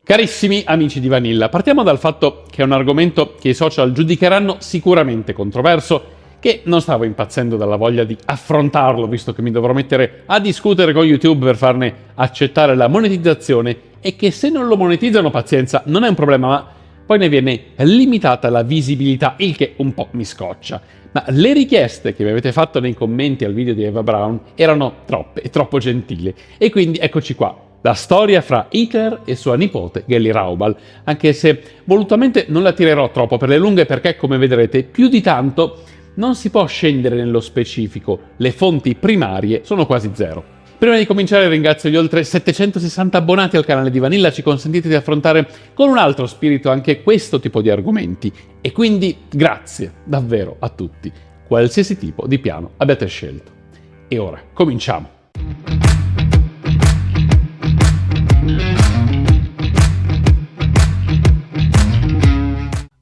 Carissimi amici di Vanilla, partiamo dal fatto che è un argomento che i social giudicheranno sicuramente controverso, che non stavo impazzendo dalla voglia di affrontarlo, visto che mi dovrò mettere a discutere con YouTube per farne accettare la monetizzazione, e che se non lo monetizzano, pazienza, non è un problema, ma poi ne viene limitata la visibilità, il che un po' mi scoccia. Ma le richieste che mi avete fatto nei commenti al video di Eva Braun erano troppe e troppo gentili, e quindi eccoci qua. La storia fra Hitler e sua nipote Geli Raubal, anche se volutamente non la tirerò troppo per le lunghe perché, come vedrete, più di tanto non si può scendere nello specifico, le fonti primarie sono quasi zero. Prima di cominciare ringrazio gli oltre 760 abbonati al canale di Vanilla, ci consentite di affrontare con un altro spirito anche questo tipo di argomenti, e quindi grazie davvero a tutti, qualsiasi tipo di piano abbiate scelto. E ora cominciamo.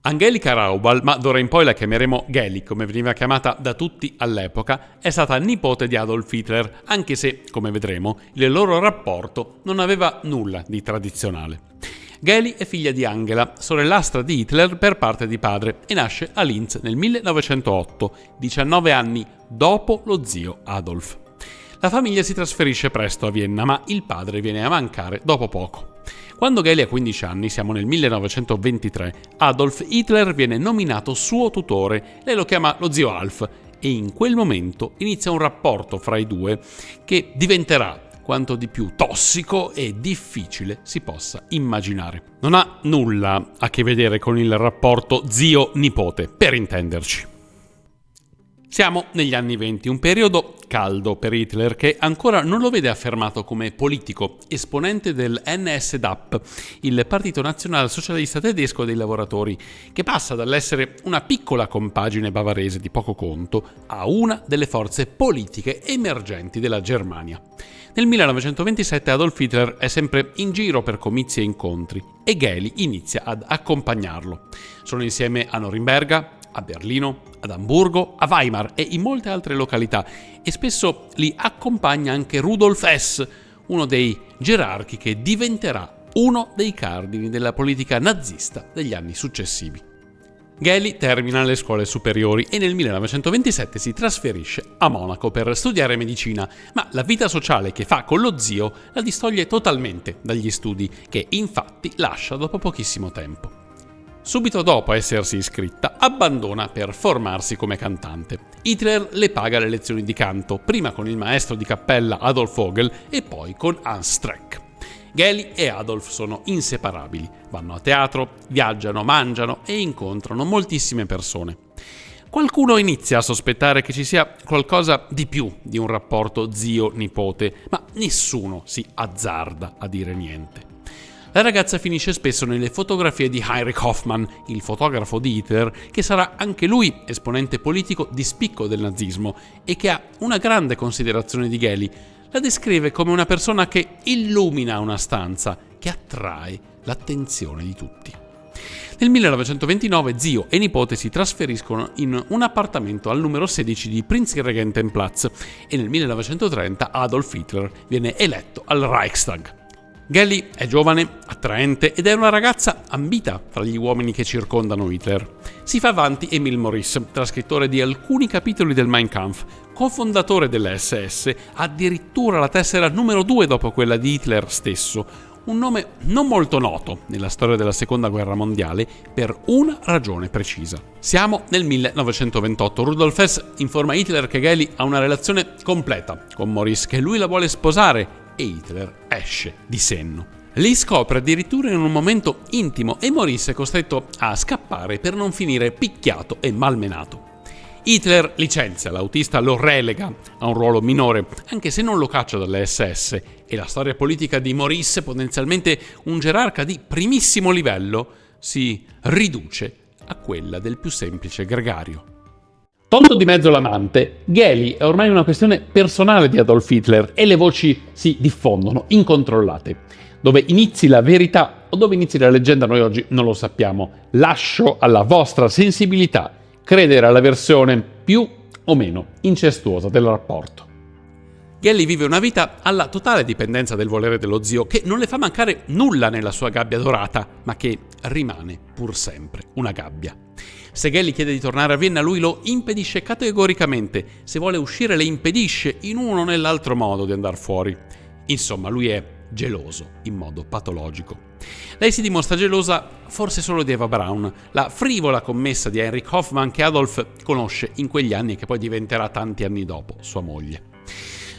Angelica Raubal, ma d'ora in poi la chiameremo Geli, come veniva chiamata da tutti all'epoca, è stata nipote di Adolf Hitler, anche se, come vedremo, il loro rapporto non aveva nulla di tradizionale. Geli è figlia di Angela, sorellastra di Hitler per parte di padre, e nasce a Linz nel 1908, 19 anni dopo lo zio Adolf. La famiglia si trasferisce presto a Vienna, ma il padre viene a mancare dopo poco. Quando Geli ha 15 anni, siamo nel 1923, Adolf Hitler viene nominato suo tutore, lei lo chiama lo zio Alf, e in quel momento inizia un rapporto fra i due che diventerà quanto di più tossico e difficile si possa immaginare. Non ha nulla a che vedere con il rapporto zio-nipote, per intenderci. Siamo negli anni 20, un periodo caldo per Hitler che ancora non lo vede affermato come politico, esponente del NSDAP, il Partito Nazionalsocialista Tedesco dei Lavoratori, che passa dall'essere una piccola compagine bavarese di poco conto a una delle forze politiche emergenti della Germania. Nel 1927 Adolf Hitler è sempre in giro per comizi e incontri e Geli inizia ad accompagnarlo. Sono insieme a Norimberga, a Berlino, ad Amburgo, a Weimar e in molte altre località, e spesso li accompagna anche Rudolf Hess, uno dei gerarchi che diventerà uno dei cardini della politica nazista degli anni successivi. Geli termina le scuole superiori e nel 1927 si trasferisce a Monaco per studiare medicina, ma la vita sociale che fa con lo zio la distoglie totalmente dagli studi, che infatti lascia dopo pochissimo tempo. Subito dopo essersi iscritta, abbandona per formarsi come cantante. Hitler le paga le lezioni di canto, prima con il maestro di cappella Adolf Vogel e poi con Hans Streck. Geli e Adolf sono inseparabili, vanno a teatro, viaggiano, mangiano e incontrano moltissime persone. Qualcuno inizia a sospettare che ci sia qualcosa di più di un rapporto zio-nipote, ma nessuno si azzarda a dire niente. La ragazza finisce spesso nelle fotografie di Heinrich Hoffmann, il fotografo di Hitler, che sarà anche lui esponente politico di spicco del nazismo e che ha una grande considerazione di Geli. La descrive come una persona che illumina una stanza, che attrae l'attenzione di tutti. Nel 1929 zio e nipote si trasferiscono in un appartamento al numero 16 di Prinzregentenplatz e nel 1930 Adolf Hitler viene eletto al Reichstag. Geli è giovane, attraente ed è una ragazza ambita fra gli uomini che circondano Hitler. Si fa avanti Emil Maurice, trascrittore di alcuni capitoli del Mein Kampf, cofondatore delle SS, addirittura la tessera numero 2 dopo quella di Hitler stesso, un nome non molto noto nella storia della Seconda Guerra Mondiale per una ragione precisa. Siamo nel 1928. Rudolf Hess informa Hitler che Geli ha una relazione completa con Maurice, che lui la vuole sposare, e Hitler esce di senno. Li scopre addirittura in un momento intimo e Maurice è costretto a scappare per non finire picchiato e malmenato. Hitler licenzia l'autista, lo relega a un ruolo minore, anche se non lo caccia dalle SS, e la storia politica di Maurice, potenzialmente un gerarca di primissimo livello, si riduce a quella del più semplice gregario. Tolto di mezzo l'amante, Geli è ormai una questione personale di Adolf Hitler e le voci si diffondono, incontrollate. Dove inizi la verità o dove inizi la leggenda noi oggi non lo sappiamo. Lascio alla vostra sensibilità credere alla versione più o meno incestuosa del rapporto. Gelli vive una vita alla totale dipendenza del volere dello zio, che non le fa mancare nulla nella sua gabbia dorata, ma che rimane pur sempre una gabbia. Se Gelli chiede di tornare a Vienna, lui lo impedisce categoricamente. Se vuole uscire, le impedisce in uno o nell'altro modo di andare fuori. Insomma, lui è geloso in modo patologico. Lei si dimostra gelosa forse solo di Eva Braun, la frivola commessa di Heinrich Hoffmann che Adolf conosce in quegli anni e che poi diventerà tanti anni dopo sua moglie.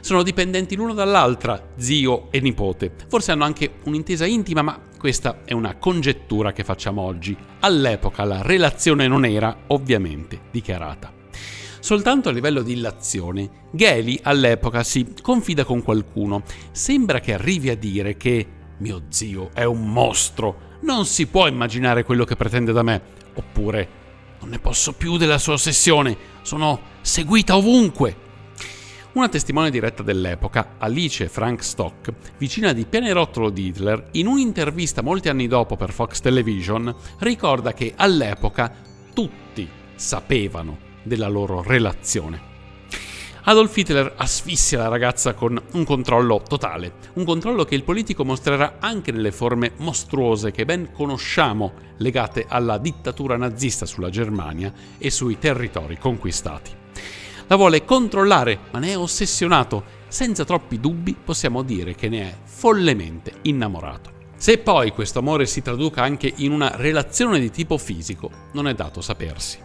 Sono dipendenti l'uno dall'altra, zio e nipote. Forse hanno anche un'intesa intima, ma questa è una congettura che facciamo oggi. All'epoca la relazione non era ovviamente dichiarata. Soltanto a livello di illazione, Geli all'epoca si confida con qualcuno. Sembra che arrivi a dire che mio zio è un mostro, non si può immaginare quello che pretende da me. Oppure non ne posso più della sua ossessione, sono seguita ovunque. Una testimone diretta dell'epoca, Alice Frank Stock, vicina di pianerottolo di Hitler, in un'intervista molti anni dopo per Fox Television, ricorda che all'epoca tutti sapevano della loro relazione. Adolf Hitler asfissia la ragazza con un controllo totale, un controllo che il politico mostrerà anche nelle forme mostruose che ben conosciamo legate alla dittatura nazista sulla Germania e sui territori conquistati. La vuole controllare, ma ne è ossessionato. Senza troppi dubbi possiamo dire che ne è follemente innamorato. Se poi questo amore si traduca anche in una relazione di tipo fisico, non è dato sapersi.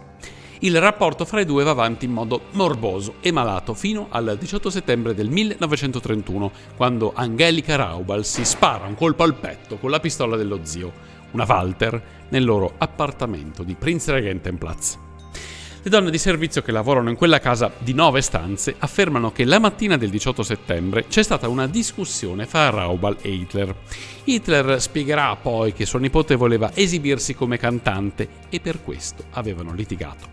Il rapporto fra i due va avanti in modo morboso e malato fino al 18 settembre del 1931, quando Angelika Raubal si spara un colpo al petto con la pistola dello zio, una Walter, nel loro appartamento di Prinzregentenplatz. Le donne di servizio che lavorano in quella casa di 9 stanze affermano che la mattina del 18 settembre c'è stata una discussione fra Raubal e Hitler. Hitler spiegherà poi che sua nipote voleva esibirsi come cantante e per questo avevano litigato.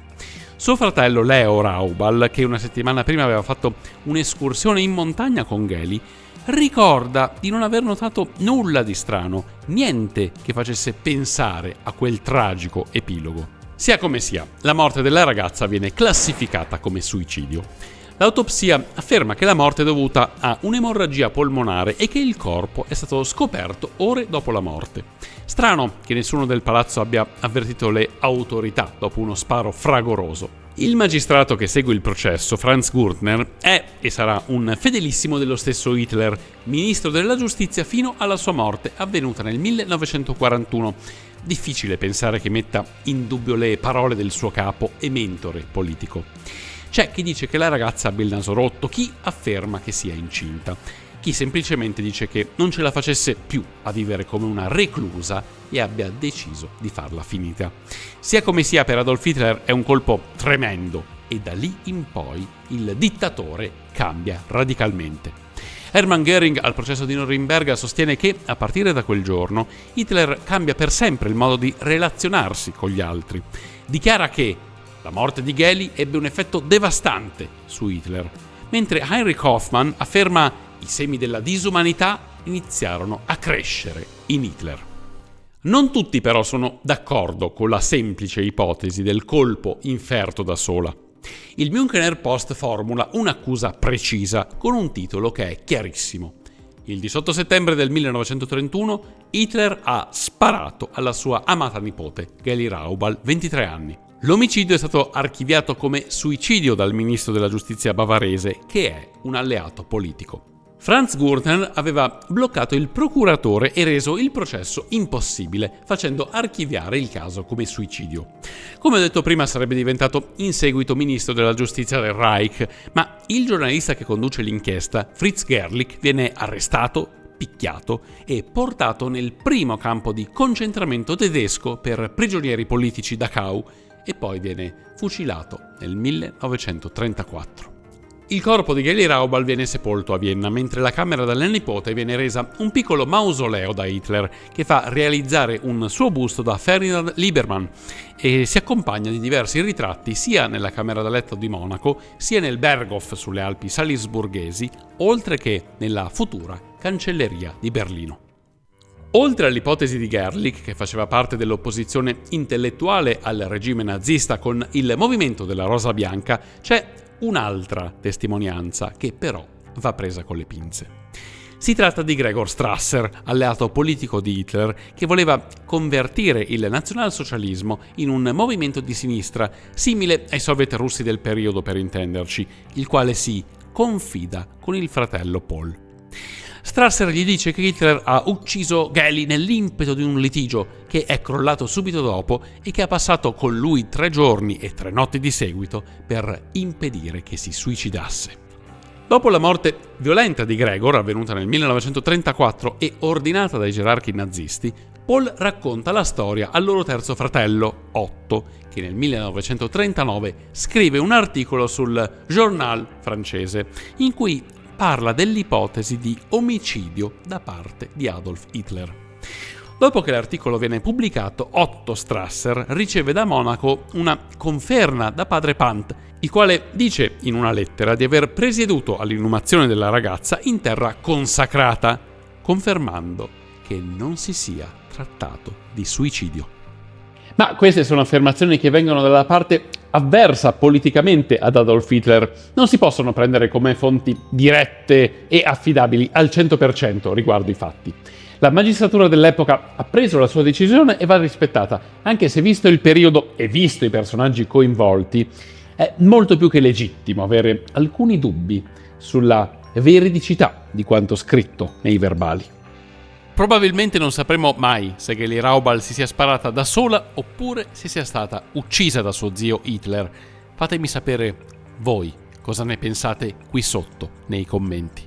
Suo fratello Leo Raubal, che una settimana prima aveva fatto un'escursione in montagna con Geli, ricorda di non aver notato nulla di strano, niente che facesse pensare a quel tragico epilogo. Sia come sia, la morte della ragazza viene classificata come suicidio. L'autopsia afferma che la morte è dovuta a un'emorragia polmonare e che il corpo è stato scoperto ore dopo la morte. Strano che nessuno del palazzo abbia avvertito le autorità dopo uno sparo fragoroso. Il magistrato che segue il processo, Franz Gürtner, è e sarà un fedelissimo dello stesso Hitler, ministro della giustizia fino alla sua morte avvenuta nel 1941. Difficile pensare che metta in dubbio le parole del suo capo e mentore politico. C'è chi dice che la ragazza abbia il naso rotto, chi afferma che sia incinta, chi semplicemente dice che non ce la facesse più a vivere come una reclusa e abbia deciso di farla finita. Sia come sia, per Adolf Hitler è un colpo tremendo e da lì in poi il dittatore cambia radicalmente. Hermann Göring al processo di Norimberga sostiene che, a partire da quel giorno, Hitler cambia per sempre il modo di relazionarsi con gli altri. Dichiara che la morte di Geli ebbe un effetto devastante su Hitler, mentre Heinrich Hoffmann afferma i semi della disumanità iniziarono a crescere in Hitler. Non tutti però sono d'accordo con la semplice ipotesi del colpo inferto da sola. Il Münchener Post formula un'accusa precisa con un titolo che è chiarissimo. Il 18 settembre del 1931 Hitler ha sparato alla sua amata nipote, Geli Raubal, 23 anni. L'omicidio è stato archiviato come suicidio dal ministro della giustizia bavarese, che è un alleato politico. Franz Gürtner aveva bloccato il procuratore e reso il processo impossibile, facendo archiviare il caso come suicidio. Come ho detto prima, sarebbe diventato in seguito ministro della giustizia del Reich, ma il giornalista che conduce l'inchiesta, Fritz Gerlich, viene arrestato, picchiato e portato nel primo campo di concentramento tedesco per prigionieri politici Dachau e poi viene fucilato nel 1934. Il corpo di Geli Raubal viene sepolto a Vienna, mentre la camera della nipote viene resa un piccolo mausoleo da Hitler, che fa realizzare un suo busto da Ferdinand Liebermann e si accompagna di diversi ritratti sia nella camera da letto di Monaco, sia nel Berghof sulle Alpi Salisburghesi, oltre che nella futura cancelleria di Berlino. Oltre all'ipotesi di Gerlich, che faceva parte dell'opposizione intellettuale al regime nazista con il movimento della Rosa Bianca, c'è un'altra testimonianza che però va presa con le pinze. Si tratta di Gregor Strasser, alleato politico di Hitler, che voleva convertire il nazionalsocialismo in un movimento di sinistra, simile ai soviet russi del periodo per intenderci, il quale si confida con il fratello Paul. Strasser gli dice che Hitler ha ucciso Geli nell'impeto di un litigio che è crollato subito dopo e che ha passato con lui 3 giorni e 3 notti di seguito per impedire che si suicidasse. Dopo la morte violenta di Gregor, avvenuta nel 1934 e ordinata dai gerarchi nazisti, Paul racconta la storia al loro terzo fratello, Otto, che nel 1939 scrive un articolo sul Journal francese, in cui parla dell'ipotesi di omicidio da parte di Adolf Hitler. Dopo che l'articolo viene pubblicato, Otto Strasser riceve da Monaco una conferma da padre Pant, il quale dice in una lettera di aver presieduto all'inumazione della ragazza in terra consacrata, confermando che non si sia trattato di suicidio. Ma queste sono affermazioni che vengono dalla parte avversa politicamente ad Adolf Hitler. Non si possono prendere come fonti dirette e affidabili al 100% riguardo i fatti. La magistratura dell'epoca ha preso la sua decisione e va rispettata, anche se visto il periodo e visto i personaggi coinvolti, è molto più che legittimo avere alcuni dubbi sulla veridicità di quanto scritto nei verbali. Probabilmente non sapremo mai se Geli Raubal si sia sparata da sola oppure se sia stata uccisa da suo zio Hitler. Fatemi sapere voi cosa ne pensate qui sotto nei commenti.